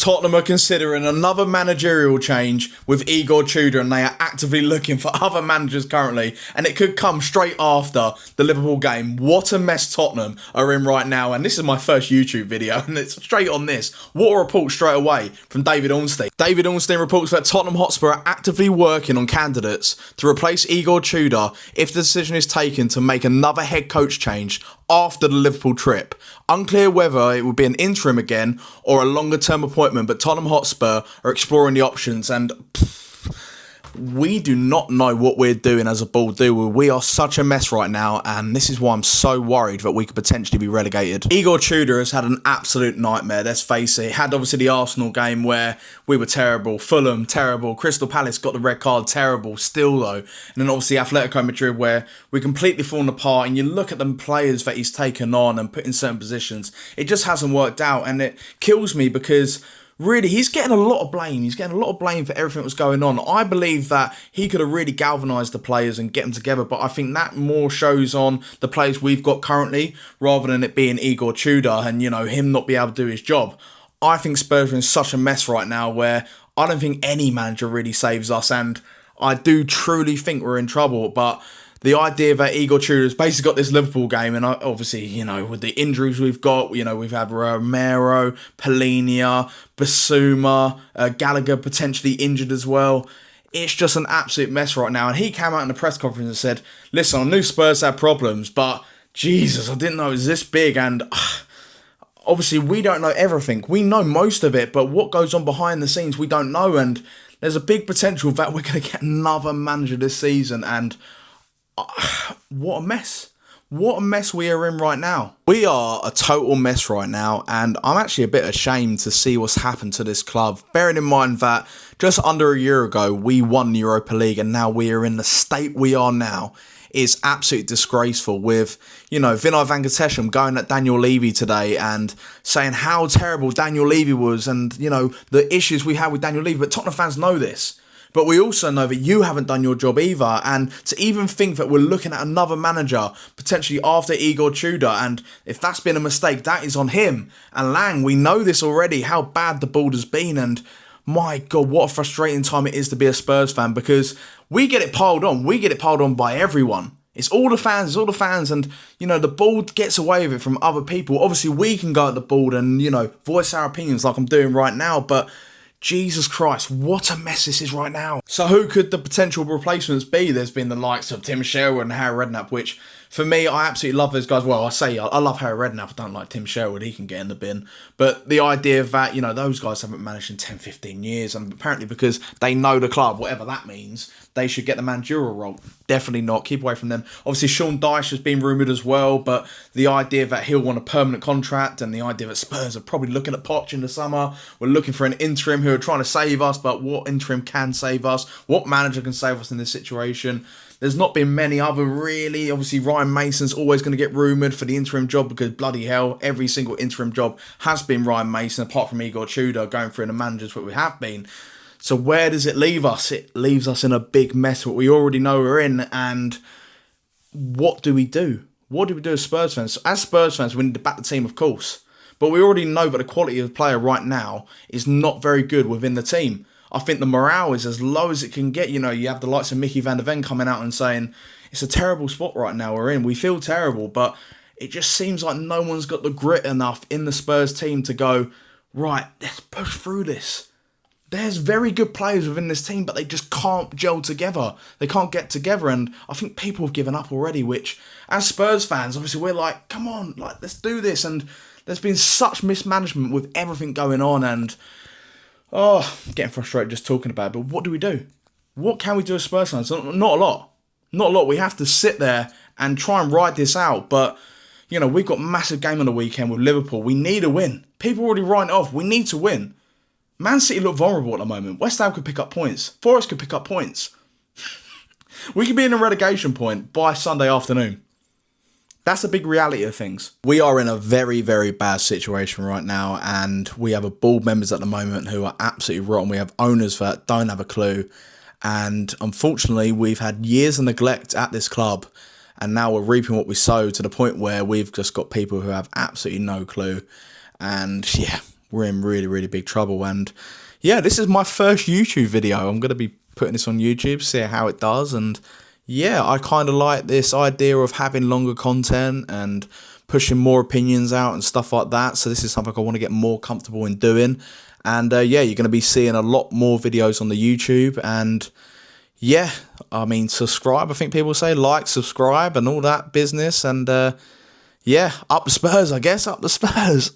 Tottenham are considering another managerial change with Igor Tudor, and they are actively looking for other managers currently, and it could come straight after the Liverpool game. What a mess Tottenham are in right now, and this is my first YouTube video, and it's straight on this. What a report straight away from David Ornstein. David Ornstein reports that Tottenham Hotspur are actively working on candidates to replace Igor Tudor if the decision is taken to make another head coach change after the Liverpool trip. Unclear whether it will be an interim again or a longer term appointment, but Tottenham Hotspur are exploring the options, and we do not know what we're doing as a board, do we? We are such a mess right now, and this is why I'm so worried that we could potentially be relegated. Igor Tudor has had an absolute nightmare, let's face it. He had obviously the Arsenal game where we were terrible, Fulham, terrible, Crystal Palace got the red card, terrible, still though. And then obviously Atletico Madrid where we completely fallen apart, and you look at the players that he's taken on and put in certain positions, it just hasn't worked out, and it kills me because really, he's getting a lot of blame. He's getting a lot of blame for everything that was going on. I believe that he could have really galvanised the players and get them together, but I think that more shows on the players we've got currently rather than it being Igor Tudor and, you know, him not be able to do his job. I think Spurs are in such a mess right now where I don't think any manager really saves us, and I do truly think we're in trouble, but the idea that Igor Tudor has basically got this Liverpool game, and obviously, you know, with the injuries we've got, you know, we've had Romero, Polinia, Basuma, Gallagher potentially injured as well. It's just an absolute mess right now. And he came out in the press conference and said, listen, I knew Spurs had problems, but Jesus, I didn't know it was this big. And obviously, we don't know everything. We know most of it, but what goes on behind the scenes, we don't know. And there's a big potential that we're going to get another manager this season, and what a mess. What a mess we are in right now. We are a total mess right now, and I'm actually a bit ashamed to see what's happened to this club, bearing in mind that just under a year ago we won the Europa League, and now we are in the state we are now. It's absolutely disgraceful with, you know, Vinay Van Gatesham going at Daniel Levy today and saying how terrible Daniel Levy was, and, you know, the issues we had with Daniel Levy, but Tottenham fans know this. But we also know that you haven't done your job either, and to even think that we're looking at another manager potentially after Igor Tudor, and if that's been a mistake, that is on him. And Lang, we know this already, how bad the board has been, and my God, what a frustrating time it is to be a Spurs fan, because we get it piled on. We get it piled on by everyone. It's all the fans, and, you know, the board gets away with it from other people. Obviously, we can go at the board and, you know, voice our opinions like I'm doing right now, but Jesus Christ, what a mess this is right now. So who could the potential replacements be? There's been the likes of Tim Sherwood and Harry Redknapp, which for me, I absolutely love those guys. Well, I love Harry Redknapp. I don't like Tim Sherwood. He can get in the bin. But the idea of that, you know, those guys haven't managed in 10, 15 years. And apparently because they know the club, whatever that means, they should get the managerial role. Definitely not. Keep away from them. Obviously, Sean Dyche has been rumoured as well. But the idea that he'll want a permanent contract, and the idea that Spurs are probably looking at Poch in the summer. We're looking for an interim who are trying to save us. But what interim can save us? What manager can save us in this situation? There's not been many other really. Obviously, Ryan Mason's always going to get rumoured for the interim job because bloody hell, every single interim job has been Ryan Mason, apart from Igor Tudor going through the managers that we have been. So where does it leave us? It leaves us in a big mess, what we already know we're in. And what do we do? What do we do as Spurs fans? As Spurs fans, we need to back the team, of course. But we already know that the quality of the player right now is not very good within the team. I think the morale is as low as it can get. You know, you have the likes of Mickey van der Ven coming out and saying, it's a terrible spot right now we're in. We feel terrible, but it just seems like no one's got the grit enough in the Spurs team to go, right, let's push through this. There's very good players within this team, but they just can't gel together. They can't get together, and I think people have given up already, which, as Spurs fans, obviously we're like, come on, like, let's do this. And there's been such mismanagement with everything going on, and getting frustrated just talking about it. But what do we do? What can we do as Spurs fans? Not a lot. Not a lot. We have to sit there and try and ride this out. But, you know, we've got a massive game on the weekend with Liverpool. We need a win. People already write it off. We need to win. Man City look vulnerable at the moment. West Ham could pick up points. Forest could pick up points. We could be in a relegation point by Sunday afternoon. That's a big reality of things. We are in a very, very bad situation right now, and we have a board members at the moment who are absolutely rotten. We have owners that don't have a clue, and unfortunately we've had years of neglect at this club, and now we're reaping what we sow to the point where we've just got people who have absolutely no clue, and yeah, we're in really, really big trouble. And yeah, this is my first YouTube video. I'm going to be putting this on YouTube, see how it does. And yeah, I kind of like this idea of having longer content and pushing more opinions out and stuff like that. So this is something I want to get more comfortable in doing. And yeah, you're going to be seeing a lot more videos on the YouTube. And yeah, I mean, subscribe. I think people say like, subscribe and all that business. And yeah, up the Spurs, I guess, up the Spurs.